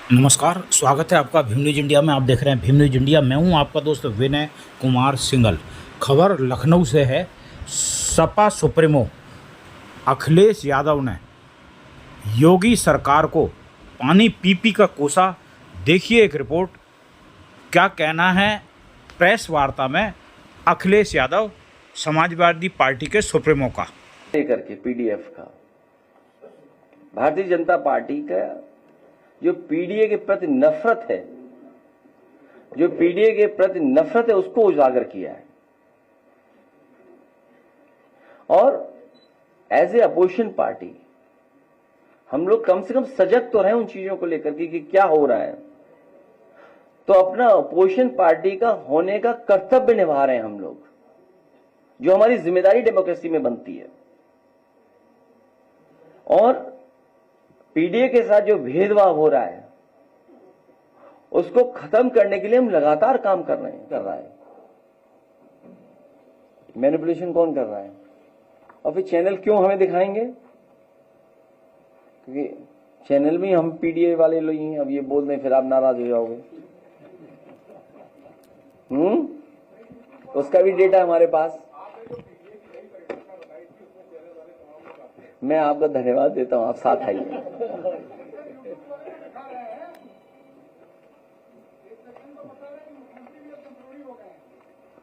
नमस्कार, स्वागत है आपका भीम न्यूज इंडिया में। आप देख रहे हैं भीम न्यूज इंडिया। मैं हूं आपका दोस्त विनय कुमार सिंघल। खबर लखनऊ से है। सपा सुप्रीमो अखिलेश यादव ने योगी सरकार को पानी पी पी का कोसा। देखिए एक रिपोर्ट। क्या कहना है प्रेस वार्ता में अखिलेश यादव समाजवादी पार्टी के सुप्रीमो का। लेकर के पीडीएफ का भारतीय जनता पार्टी का जो पीडीए के प्रति नफरत है, उसको उजागर किया है। और एज ए अपोजिशन पार्टी हम लोग कम से कम सजग तो रहे उन चीजों को लेकर के कि क्या हो रहा है। तो अपना अपोजिशन पार्टी का होने का कर्तव्य निभा रहे हैं हम लोग, जो हमारी जिम्मेदारी डेमोक्रेसी में बनती है। और पीडीए के साथ जो भेदभाव हो रहा है उसको खत्म करने के लिए हम लगातार काम कर रहा है। मैनिपुलेशन कौन कर रहा है और फिर चैनल क्यों हमें दिखाएंगे? क्योंकि चैनल में हम पीडीए वाले लोग हैं। अब ये बोल दें फिर आप नाराज हो जाओगे। उसका भी डेटा हमारे पास। मैं आपका धन्यवाद देता हूं, आप साथ आइए।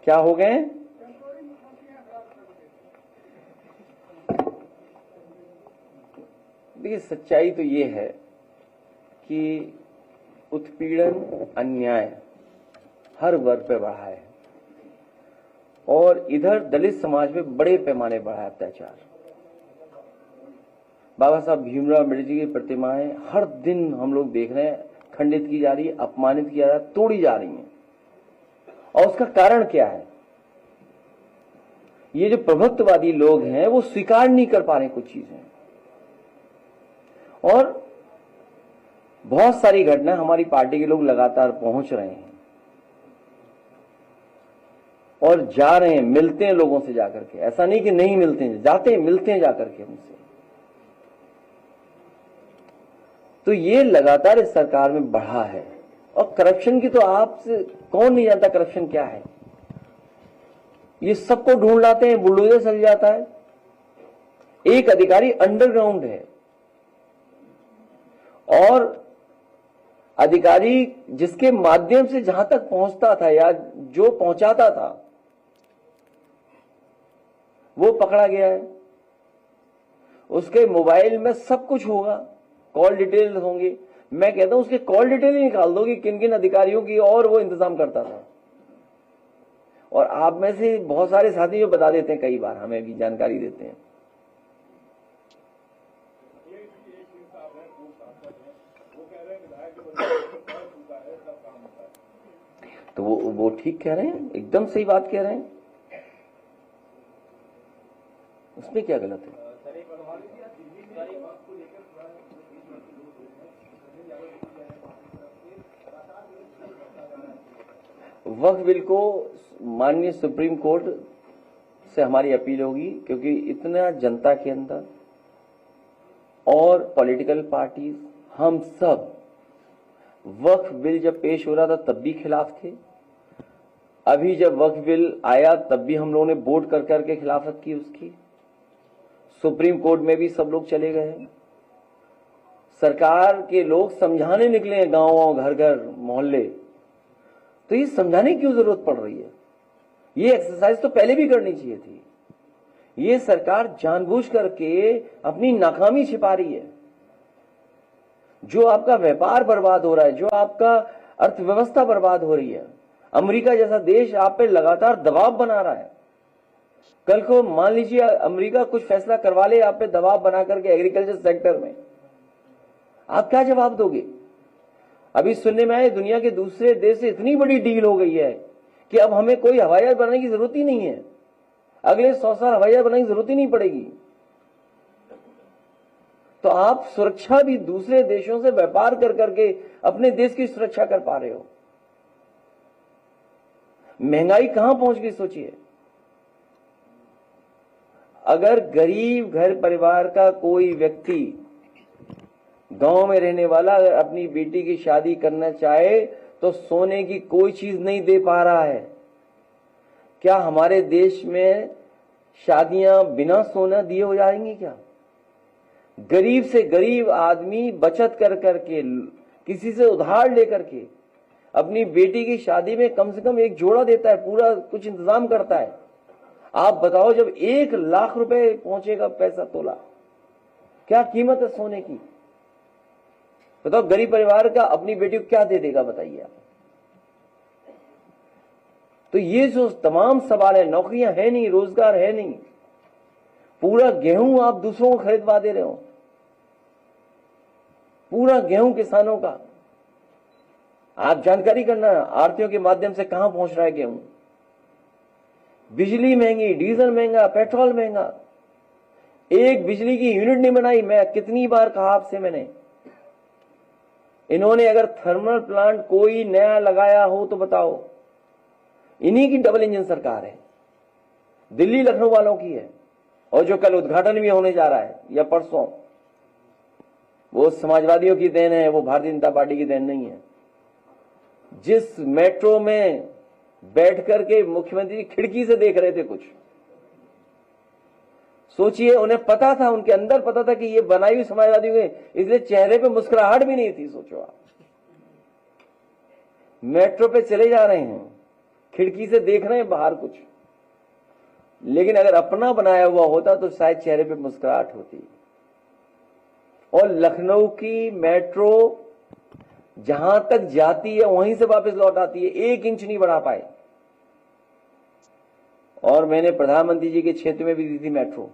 क्या हो गए? देखिए, सच्चाई तो ये है कि उत्पीड़न, अन्याय हर वर्ग पे बढ़ा है और इधर दलित समाज में बड़े पैमाने बढ़ा है अत्याचार। बाबा साहब भीमराव अम्बेडकर जी की प्रतिमाएं हर दिन हम लोग देख रहे हैं खंडित की जा रही है, अपमानित की जा रही है, तोड़ी जा रही हैं। और उसका कारण क्या है? ये जो प्रभुत्ववादी लोग हैं वो स्वीकार नहीं कर पा रहे कुछ चीजें। और बहुत सारी घटना हमारी पार्टी के लोग लगातार पहुंच रहे हैं और जा रहे हैं, मिलते हैं लोगों से जाकर के। ऐसा नहीं कि नहीं मिलते हैं, जाते हैं, मिलते हैं जाकर के हमसे। तो ये लगातार इस सरकार में बढ़ा है। और करप्शन की तो आपसे कौन नहीं जानता करप्शन क्या है। ये सबको ढूंढ लाते हैं, बुलडोजर चल जाता है। एक अधिकारी अंडरग्राउंड है और अधिकारी जिसके माध्यम से जहां तक पहुंचता था या जो पहुंचाता था वो पकड़ा गया है। उसके मोबाइल में सब कुछ होगा, कॉल डिटेल होंगे। मैं कहता हूं उसके कॉल डिटेल ही निकाल दो कि किन किन अधिकारियों की और वो इंतजाम करता था। और आप में से बहुत सारे साथी जो बता देते हैं, कई बार हमें भी जानकारी देते हैं। तो वो ठीक कह रहे हैं, एकदम सही बात कह रहे हैं। उसमें क्या गलत है? वक्फ बिल को माननीय सुप्रीम कोर्ट से हमारी अपील होगी, क्योंकि इतना जनता के अंदर और पॉलिटिकल पार्टीज हम सब वक्फ बिल जब पेश हो रहा था तब भी खिलाफ थे। अभी जब वक्फ बिल आया तब भी हम लोगों ने वोट कर करके खिलाफत की उसकी। सुप्रीम कोर्ट में भी सब लोग चले गए हैं। सरकार के लोग समझाने निकले हैं, गांव घर घर मोहल्ले। तो ये समझाने की क्यों जरूरत पड़ रही है? ये एक्सरसाइज तो पहले भी करनी चाहिए थी। ये सरकार जानबूझ करके अपनी नाकामी छिपा रही है। जो आपका व्यापार बर्बाद हो रहा है, जो आपका अर्थव्यवस्था बर्बाद हो रही है, अमेरिका जैसा देश आप पे लगातार दबाव बना रहा है। कल को मान लीजिए अमेरिका कुछ फैसला करवा ले आप पे दबाव बना करके एग्रीकल्चर सेक्टर में, आप क्या जवाब दोगे? अभी सुनने में आए दुनिया के दूसरे देश से इतनी बड़ी डील हो गई है कि अब हमें कोई हवाई जहाज बनाने की जरूरत ही नहीं है। अगले 100 साल हवाई जहाज बनाने की जरूरत ही नहीं पड़ेगी। तो आप सुरक्षा भी दूसरे देशों से व्यापार कर करके अपने देश की सुरक्षा कर पा रहे हो। महंगाई कहां पहुंच गई सोचिए। अगर गरीब घर परिवार का कोई व्यक्ति गांव में रहने वाला अगर अपनी बेटी की शादी करना चाहे तो सोने की कोई चीज नहीं दे पा रहा है। क्या हमारे देश में शादियां बिना सोना दिए हो जाएंगी क्या? गरीब से गरीब आदमी बचत कर करके, किसी से उधार लेकर के अपनी बेटी की शादी में कम से कम एक जोड़ा देता है, पूरा कुछ इंतजाम करता है। आप बताओ, जब 1 लाख रुपए पहुंचेगा पैसा तोला, क्या कीमत है सोने की? बताओ, गरीब परिवार का अपनी बेटी को क्या दे देगा, बताइए आप। तो ये जो तमाम सवाल है, नौकरियां है नहीं, रोजगार है नहीं, पूरा गेहूं आप दूसरों को खरीदवा दे रहे हो, पूरा गेहूं किसानों का। आप जानकारी करना, आरतीयों के माध्यम से कहां पहुंच रहा है गेहूं। बिजली महंगी, डीजल महंगा, पेट्रोल महंगा, एक बिजली की यूनिट नहीं बनाई। मैं कितनी बार कहा आपसे मैंने, इन्होंने अगर थर्मल प्लांट कोई नया लगाया हो तो बताओ। इन्हीं की डबल इंजन सरकार है, दिल्ली लखनऊ वालों की है। और जो कल उद्घाटन भी होने जा रहा है या परसों, वो समाजवादियों की देन है, वो भारतीय जनता पार्टी की देन नहीं है। जिस मेट्रो में बैठ करके मुख्यमंत्री खिड़की से देख रहे थे कुछ, सोचिए, उन्हें पता था, उनके अंदर पता था कि ये बनाई हुई समाजवादियों की, इसलिए चेहरे पे मुस्कुराहट भी नहीं थी। सोचो आप, मेट्रो पे चले जा रहे हैं, खिड़की से देख रहे हैं बाहर कुछ, लेकिन अगर अपना बनाया हुआ होता तो शायद चेहरे पे मुस्कुराहट होती। और लखनऊ की मेट्रो जहां तक जाती है वहीं से वापस लौट आती है, 1 इंच नहीं बढ़ा पाए। और मैंने प्रधानमंत्री जी के क्षेत्र में भी दी थी मेट्रो।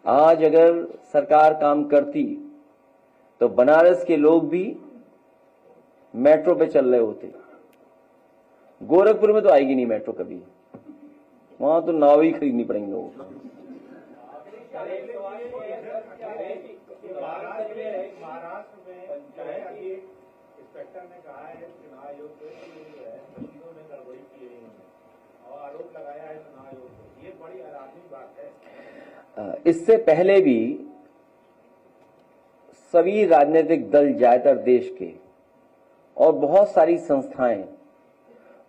आज अगर सरकार काम करती तो बनारस के लोग भी मेट्रो पे चल रहे होते। गोरखपुर में तो आएगी नहीं मेट्रो कभी, वहां तो नाव ही खरीदनी पड़ेंगे लोगों को। महाराष्ट्र में अभी इंस्पेक्टर ने कहा है चुनाव आयोग को कि मशीनों में गड़बड़ी की है और आरोप लगाया है चुनाव आयोग को। ये बड़ी आराधनिक बात है। इससे पहले भी सभी राजनीतिक दल ज्यादातर देश के और बहुत सारी संस्थाएं,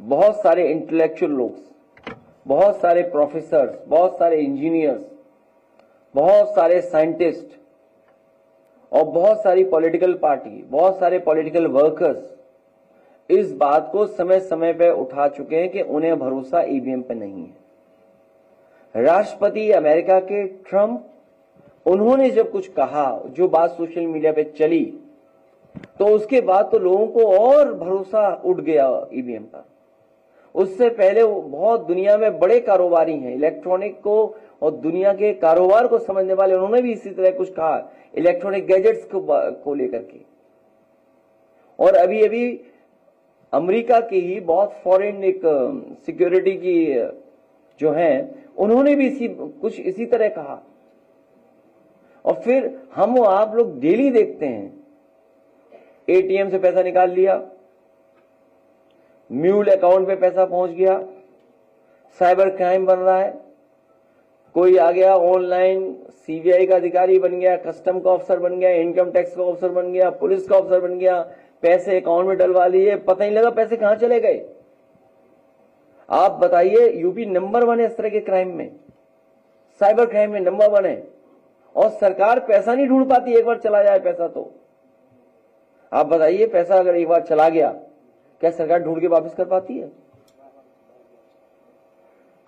बहुत सारे इंटेलेक्चुअल लोग, बहुत सारे प्रोफेसर्स, बहुत सारे इंजीनियर्स, बहुत सारे साइंटिस्ट और बहुत सारी पॉलिटिकल पार्टी, बहुत सारे पॉलिटिकल वर्कर्स इस बात को समय समय पर उठा चुके हैं कि उन्हें भरोसा ईवीएम पे नहीं है। राष्ट्रपति अमेरिका के ट्रंप, उन्होंने जब कुछ कहा, जो बात सोशल मीडिया पे चली, तो उसके बाद तो लोगों को और भरोसा उठ गया ईवीएम पर। उससे पहले बहुत दुनिया में बड़े कारोबारी हैं इलेक्ट्रॉनिक को और दुनिया के कारोबार को समझने वाले, उन्होंने भी इसी तरह कुछ कहा इलेक्ट्रॉनिक गैजेट्स को लेकर के। और अभी अभी अमेरिका की ही बहुत फॉरेन एक सिक्योरिटी की जो हैं, उन्होंने भी कुछ इसी तरह कहा। और फिर हम आप लोग डेली देखते हैं, एटीएम से पैसा निकाल लिया, म्यूल अकाउंट में पैसा पहुंच गया, साइबर क्राइम बन रहा है, कोई आ गया ऑनलाइन सीबीआई का अधिकारी बन गया, कस्टम का ऑफिसर बन गया, इनकम टैक्स का ऑफिसर बन गया, पुलिस का ऑफिसर बन गया, पैसे अकाउंट में डलवा लिए, पता नहीं लगा पैसे कहां चले गए। आप बताइए, यूपी नंबर 1 है इस तरह के क्राइम में, साइबर क्राइम में नंबर 1 है। और सरकार पैसा नहीं ढूंढ पाती, एक बार चला जाए पैसा तो। आप बताइए, पैसा अगर एक बार चला गया, क्या सरकार ढूंढ के वापस कर पाती है?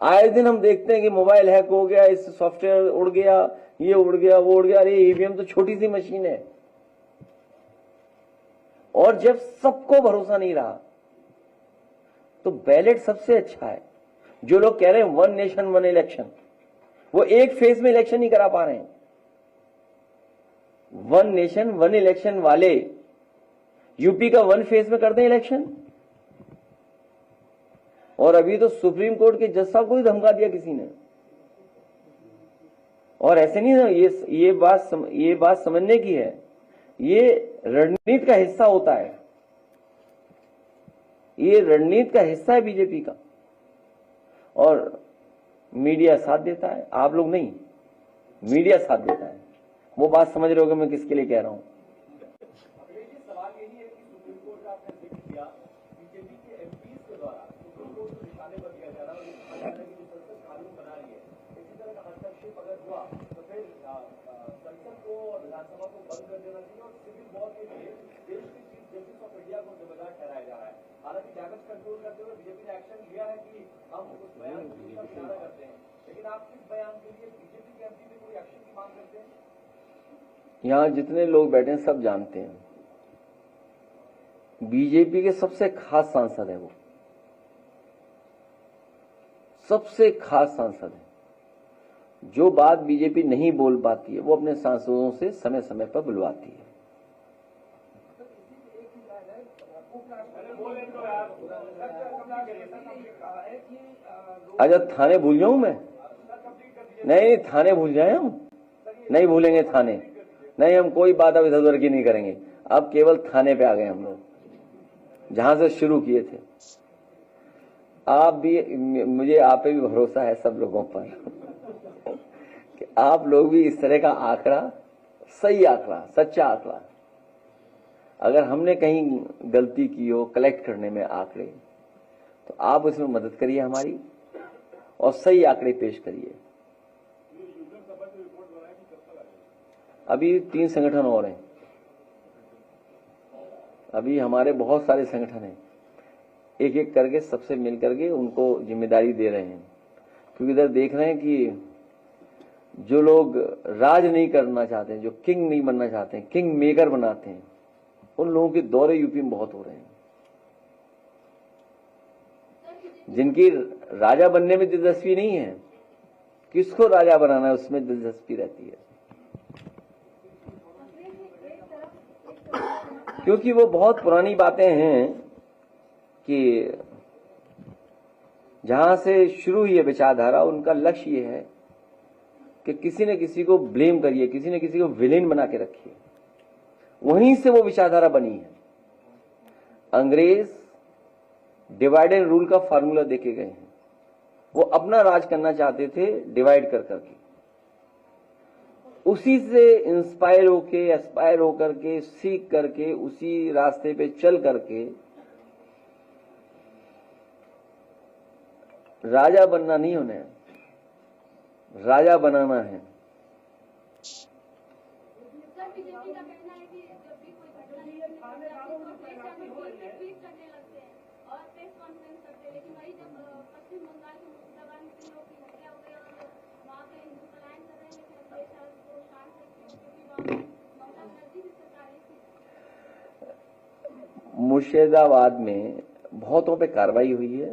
आए दिन हम देखते हैं कि मोबाइल हैक हो गया, इस सॉफ्टवेयर उड़ गया, ये उड़ गया, वो उड़ गया। अरे ईवीएम तो छोटी सी मशीन है। और जब सबको भरोसा नहीं रहा तो बैलेट सबसे अच्छा है। जो लोग कह रहे हैं 1 नेशन 1 इलेक्शन, वो एक फेज में इलेक्शन नहीं करा पा रहे हैं। 1 नेशन 1 इलेक्शन वाले यूपी का 1 फेज में करते हैं इलेक्शन। और अभी तो सुप्रीम कोर्ट के जज साहब को ही धमका दिया किसी ने। और ऐसे नहीं ना, ये बात समझने की है, ये रणनीति का हिस्सा होता है, ये रणनीति का हिस्सा है बीजेपी का। और मीडिया साथ देता है, आप लोग नहीं, मीडिया साथ देता है। वो बात समझ रहे होगे मैं किसके लिए कह रहा हूं। हस्तक्षेप अगर हुआ तो फिर संसद को और विधानसभा को बंद कर देना चाहिए और सिविल वॉर के लिए देश के चीफ जस्टिस ऑफ इंडिया को जिम्मेदार ठहराया जा रहा है। हालांकि डैमेज कंट्रोल करते हुए बीजेपी ने एक्शन लिया है कि हम उस बयान का किनारा करते हैं, लेकिन आप किस बयान के लिए बीजेपी के एमपी से कोई एक्शन की मांग करते हैं? यहाँ जितने लोग बैठे हैं सब जानते हैं, बीजेपी के सबसे खास सांसद है वो, सबसे खास सांसद है। जो बात बीजेपी नहीं बोल पाती है वो अपने सांसदों से समय समय पर बुलवाती है। अच्छा थाने भूल जाऊं मैं? नहीं, थाने भूल जाए हम? नहीं भूलेंगे थाने, नहीं हम कोई बात अब इधर उधर की नहीं करेंगे। अब केवल थाने पे आ गए हम लोग, जहां से शुरू किए थे। आप भी, मुझे आप पे भी भरोसा है सब लोगों पर कि आप लोग भी इस तरह का आंकड़ा, सही आंकड़ा, सच्चा आंकड़ा, अगर हमने कहीं गलती की हो कलेक्ट करने में आंकड़े, तो आप उसमें मदद करिए हमारी और सही आंकड़े पेश करिए। अभी 3 संगठन और हैं, अभी हमारे बहुत सारे संगठन हैं, एक एक करके सबसे मिल करके उनको जिम्मेदारी दे रहे हैं, क्योंकि इधर देख रहे हैं कि जो लोग राज नहीं करना चाहते हैं, जो किंग नहीं बनना चाहते हैं, किंग मेकर बनाते हैं, उन लोगों के दौरे यूपी में बहुत हो रहे हैं। जिनकी राजा बनने में दिलचस्पी नहीं है, किसको राजा बनाना है उसमें दिलचस्पी रहती है, क्योंकि वो बहुत पुरानी बातें हैं कि जहां से शुरू हुई है विचारधारा, उनका लक्ष्य ये है कि किसी न किसी को ब्लेम करिए, किसी न किसी को विलेन बना के रखिए। वहीं से वो विचारधारा बनी है। अंग्रेज डिवाइड एंड रूल का फार्मूला देके गए हैं, वो अपना राज करना चाहते थे डिवाइड कर करके, उसी से इंस्पायर होके, एस्पायर होकर के, सीख करके, उसी रास्ते पे चल करके राजा बनना नहीं होना है, राजा बनाना है। मुर्शिदाबाद में बहुतों पे कार्रवाई हुई है,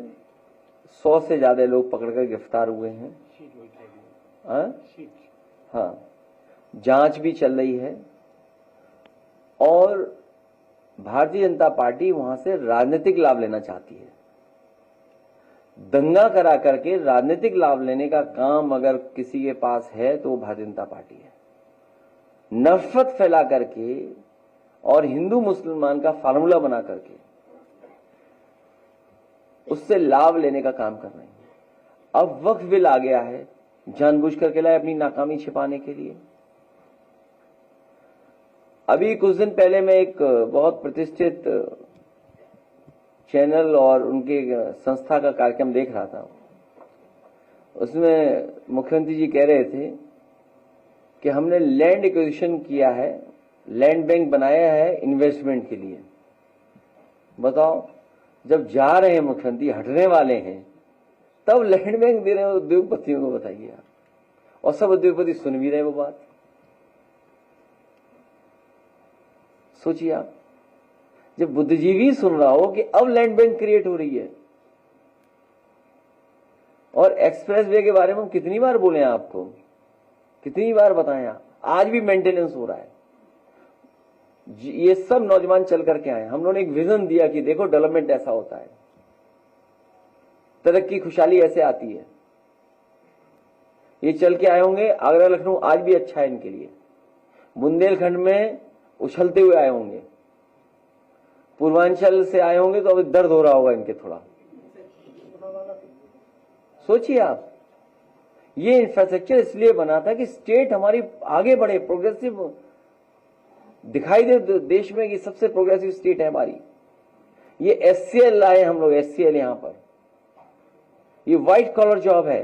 100 से ज्यादा लोग पकड़कर गिरफ्तार हुए हैं। हाँ, जांच भी चल रही है और भारतीय जनता पार्टी वहां से राजनीतिक लाभ लेना चाहती है। दंगा करा करके राजनीतिक लाभ लेने का काम अगर किसी के पास है तो वो भारतीय जनता पार्टी है। नफरत फैला करके और हिंदू मुसलमान का फार्मूला बना करके उससे लाभ लेने का काम कर रहे हैं। अब वक्त बिल आ गया है, जानबूझ करके लाए अपनी नाकामी छिपाने के लिए। अभी कुछ दिन पहले मैं एक बहुत प्रतिष्ठित चैनल और उनके संस्था का कार्यक्रम देख रहा था। उसमें मुख्यमंत्री जी कह रहे थे कि हमने लैंड एक्विजिशन किया है, लैंड बैंक बनाया है इन्वेस्टमेंट के लिए। बताओ, जब जा रहे हैं मुख्यमंत्री, हटने वाले हैं, तब लैंड बैंक दे रहे हैं उद्योगपतियों को, बताइए आप। और सब उद्योगपति सुन भी रहे वो बात। सोचिए आप, जब बुद्धिजीवी सुन रहा हो कि अब लैंड बैंक क्रिएट हो रही है। और एक्सप्रेस वे के बारे में हम कितनी बार बोले आपको, कितनी बार बताएं, आज भी मेंटेनेंस हो रहा है। ये सब नौजवान चल करके आए। हम लोगों ने एक विजन दिया कि देखो डेवलपमेंट ऐसा होता है, तरक्की खुशहाली ऐसे आती है। ये चल के आए होंगे। आगरा लखनऊ आज भी अच्छा है इनके लिए। बुंदेलखंड में उछलते हुए आए होंगे, पूर्वांचल से आए होंगे तो अभी दर्द हो रहा होगा इनके थोड़ा। सोचिए आप, ये इंफ्रास्ट्रक्चर इसलिए बना था कि स्टेट हमारी आगे बढ़े, प्रोग्रेसिव दिखाई दे देश में कि सबसे प्रोग्रेसिव स्टेट है हमारी। ये एचसीएल लाए हम लोग, एचसीएल यहां पर, ये व्हाइट कॉलर जॉब है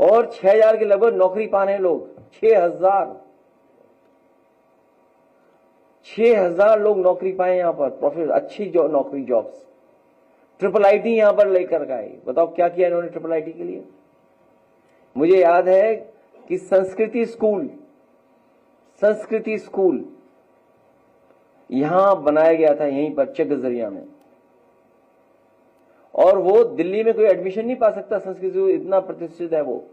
और 6,000 के लगभग नौकरी पा रहे हैं लोग। 6,000 लोग नौकरी पाए यहां पर, प्रोफेसर, अच्छी नौकरी, जॉब्स। ट्रिपल आईटी यहां पर लेकर गए। बताओ क्या किया इन्होंने ट्रिपल आईटी के लिए। मुझे याद है कि संस्कृति स्कूल यहां बनाया गया था, यहीं पर चकगजरिया में, और वो दिल्ली में कोई एडमिशन नहीं पा सकता। संस्कृति इतना प्रतिष्ठित है वो।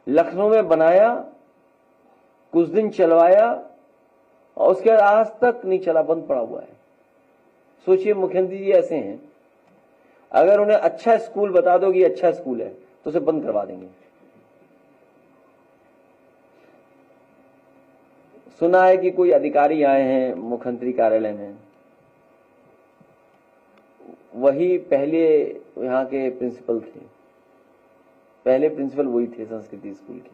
लखनऊ में बनाया, कुछ दिन चलवाया, और उसके बाद आज तक नहीं चला, बंद पड़ा हुआ है। सोचिए, मुख्यमंत्री जी ऐसे हैं, अगर उन्हें अच्छा स्कूल बता दो कि अच्छा स्कूल है तो उसे बंद करवा देंगे। सुना है कि कोई अधिकारी आए हैं मुख्यमंत्री कार्यालय में, वही पहले यहाँ के प्रिंसिपल थे, पहले प्रिंसिपल वही थे संस्कृति स्कूल के।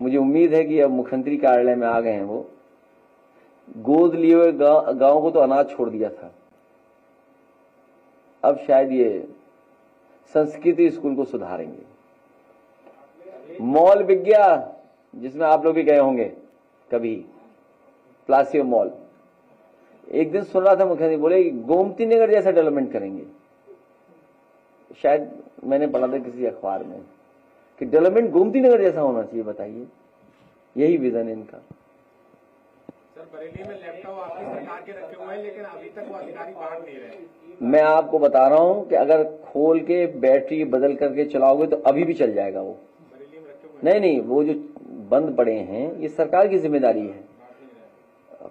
मुझे उम्मीद है कि अब मुख्यमंत्री कार्यालय में आ गए हैं वो। गोद लिए हुए गांव को तो अनाज छोड़ दिया था, अब शायद ये संस्कृति स्कूल को सुधारेंगे। मॉल बिक गया, जिसमें आप लोग भी गए होंगे कभी, प्लासियो मॉल। एक दिन सुन रहा था मुख्यमंत्री बोले गोमती नगर जैसा डेवलपमेंट करेंगे। शायद मैंने पढ़ा था किसी अखबार में कि डेवलपमेंट गोमती नगर जैसा होना चाहिए। बताइए, यही विजन है इनका। सर, बरेली में लैपटॉप आपकी सरकार के रखे हुए हैं, लेकिन अभी तक वो अधिकारी बाहर नहीं रहे। मैं आपको बता रहा हूं कि अगर खोल के बैटरी बदल करके चलाओगे तो अभी भी चल जाएगा वो। बरेली में रखे हुए नहीं, वो जो बंद पड़े हैं ये सरकार की जिम्मेदारी है।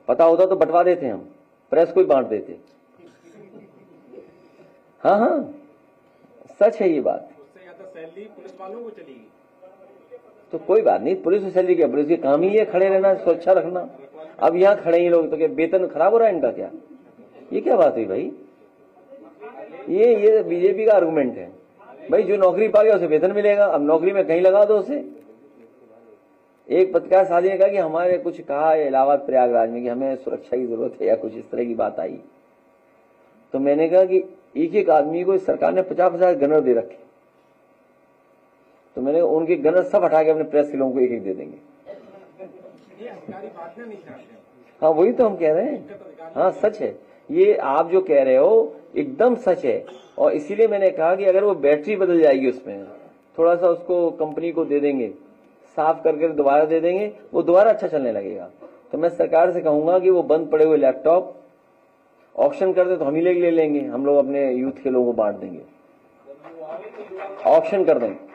पता होता तो बंटवा देते हम, प्रेस को ही बांट देते। हाँ, सच है ये बात। उससे ज्यादा सैलरी पुलिस वालों को चलेगी। तो कोई बात नहीं, पुलिस की सैलरी क्या, पुलिस की काम ही है खड़े रहना, सुरक्षा रखना। अब यहाँ खड़े ही लोग तो क्या वेतन खराब हो रहा है इनका क्या? ये क्या बात हुई भाई? ये बीजेपी का आर्गुमेंट है भाई, जो नौकरी पा गया उसे वेतन मिलेगा। अब नौकरी में कहीं लगा दो उसे। एक पत्रकार साथी ने कहा कि हमारे कुछ कहा इलाहाबाद प्रयागराज में कि हमें सुरक्षा की जरूरत है या कुछ इस तरह की बात आई। तो मैंने कहा कि एक एक आदमी को सरकार ने 50-50 गनर दे रखे, तो मैंने उनके गनर सब हटा के अपने प्रेस के लोगों को एक एक दे देंगे। हाँ, वही तो हम कह रहे हैं। हाँ, सच है ये, आप जो कह रहे हो एकदम सच है। और इसीलिए मैंने कहा कि अगर वो बैटरी बदल जाएगी उसमें, थोड़ा सा उसको कंपनी को दे देंगे, साफ करके दोबारा दे देंगे, वो दोबारा अच्छा चलने लगेगा। तो मैं सरकार से कहूंगा कि वो बंद पड़े हुए लैपटॉप ऑक्शन कर दे तो हम ही ले लेंगे, हम लोग अपने यूथ के लोगों को बांट देंगे, ऑक्शन कर देंगे।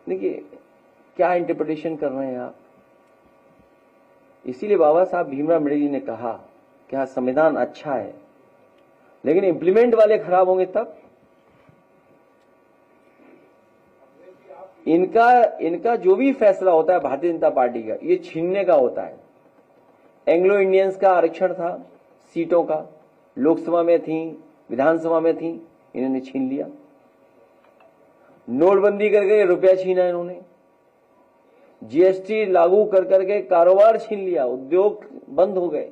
देखिए क्या इंटरप्रिटेशन कर रहे हैं आप। इसीलिए बाबा साहब भीमराव अम्बेडकर जी ने कहा कि हाँ, संविधान अच्छा है लेकिन इंप्लीमेंट वाले खराब होंगे तब। इनका जो भी फैसला होता है भारतीय जनता पार्टी का, ये छीनने का होता है। एंग्लो इंडियंस का आरक्षण था सीटों का, लोकसभा में थी, विधानसभा में थी, इन्होंने छीन लिया। नोटबंदी करके रुपया छीना इन्होंने, जीएसटी लागू कर करके कारोबार छीन लिया, उद्योग बंद हो गए।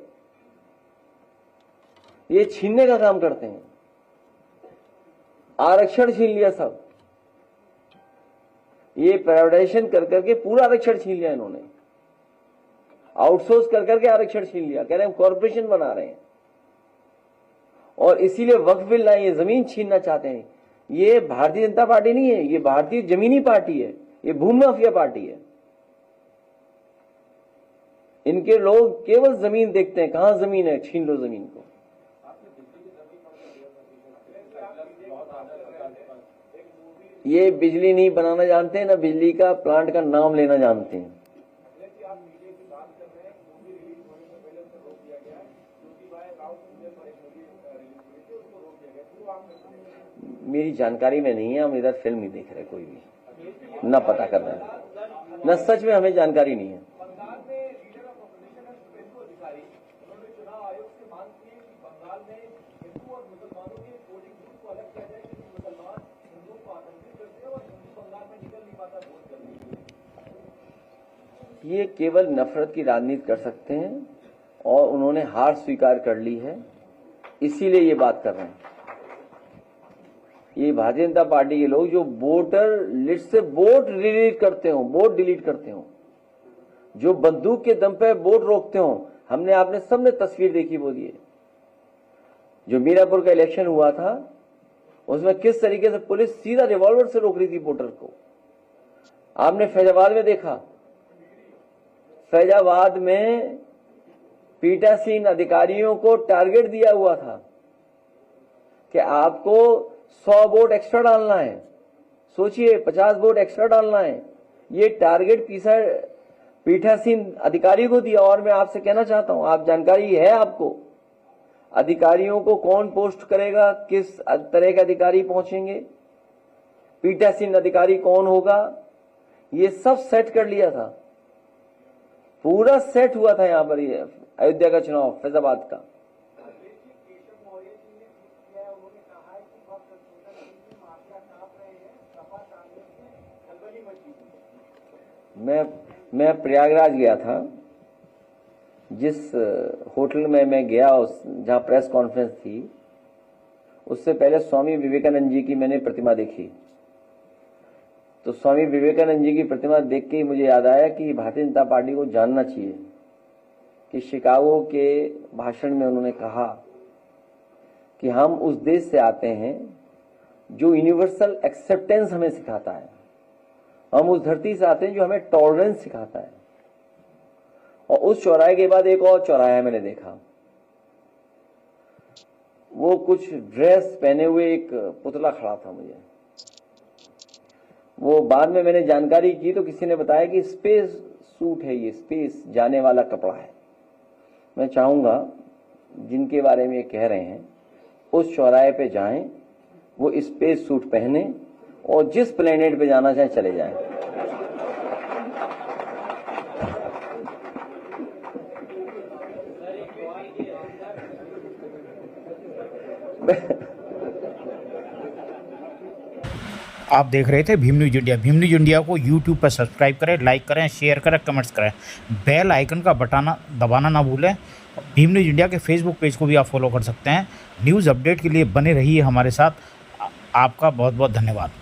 ये छीनने का काम करते हैं। आरक्षण छीन लिया सब, ये प्राइवेटाइजेशन कर करके पूरा आरक्षण छीन लिया इन्होंने, आउटसोर्स कर करके आरक्षण छीन लिया, कह रहे हैं कॉर्पोरेशन बना रहे हैं। और इसीलिए वक्फ बिल लाए, ये जमीन छीनना चाहते हैं। ये भारतीय जनता पार्टी नहीं है, ये भारतीय जमीनी पार्टी है, ये भूमि माफिया पार्टी है। इनके लोग केवल जमीन देखते हैं, कहां जमीन है, छीन लो जमीन को। ये बिजली नहीं बनाना जानते हैं, ना बिजली का प्लांट का नाम लेना जानते हैं। मेरी जानकारी में नहीं है, हम इधर फिल्म नहीं देख रहे कोई भी, ना पता कर रहे हैं, ना सच में हमें जानकारी नहीं है। ये केवल नफरत की राजनीति कर सकते हैं और उन्होंने हार स्वीकार कर ली है, इसीलिए ये बात कर रहे हैं। ये भारतीय जनता पार्टी के लोग जो वोटर लिस्ट से वोट डिलीट करते हो, वोट डिलीट करते हो, जो बंदूक के दम पे वोट रोकते हो, हमने आपने सबने तस्वीर देखी वो दिए। जो मीरापुर का इलेक्शन हुआ था उसमें किस तरीके से पुलिस सीधा रिवॉल्वर से रोक रही थी वोटर को। आपने फैजाबाद में देखा, फैजाबाद में पीठासीन अधिकारियों को टारगेट दिया हुआ था कि आपको 100 वोट एक्स्ट्रा डालना है, सोचिए 50 वोट एक्स्ट्रा डालना है। ये टारगेट पीठासीन अधिकारी को दिया। और मैं आपसे कहना चाहता हूं, आप जानकारी है आपको अधिकारियों को कौन पोस्ट करेगा, किस तरह के अधिकारी पहुंचेंगे, पीठासीन अधिकारी कौन होगा, ये सब सेट कर लिया था, पूरा सेट हुआ था। यहां पर ये अयोध्या का चुनाव फैजाबाद का। मैं प्रयागराज गया था, जिस होटल में मैं गया जहां प्रेस कॉन्फ्रेंस थी, उससे पहले स्वामी विवेकानंद जी की मैंने प्रतिमा देखी। तो स्वामी विवेकानंद जी की प्रतिमा देख के ही मुझे याद आया कि भारतीय जनता पार्टी को जानना चाहिए कि शिकागो के भाषण में उन्होंने कहा कि हम उस देश से आते हैं जो यूनिवर्सल एक्सेप्टेंस हमें सिखाता है, हम उस धरती से आते हैं जो हमें टॉलरेंस सिखाता है। और उस चौराहे के बाद एक और चौराहा मैंने देखा, वो कुछ ड्रेस पहने हुए एक पुतला खड़ा था। मुझे वो बाद में मैंने जानकारी की तो किसी ने बताया कि स्पेस सूट है, ये स्पेस जाने वाला कपड़ा है। मैं चाहूंगा जिनके बारे में ये कह रहे हैं उस चौराहे पे जाएं, वो स्पेस सूट पहने और जिस प्लेनेट पे जाना चाहे चले जाएं। आप देख रहे थे Bhim news India. Bhim news India को यूट्यूब पर सब्सक्राइब करें, लाइक करें, शेयर करें, कमेंट्स करें, बेल आइकन का बटन दबाना ना भूलें। भीम न्यूज इंडिया के फेसबुक पेज को भी आप फॉलो कर सकते हैं। न्यूज़ अपडेट के लिए बने रहिए हमारे साथ। आपका बहुत बहुत धन्यवाद।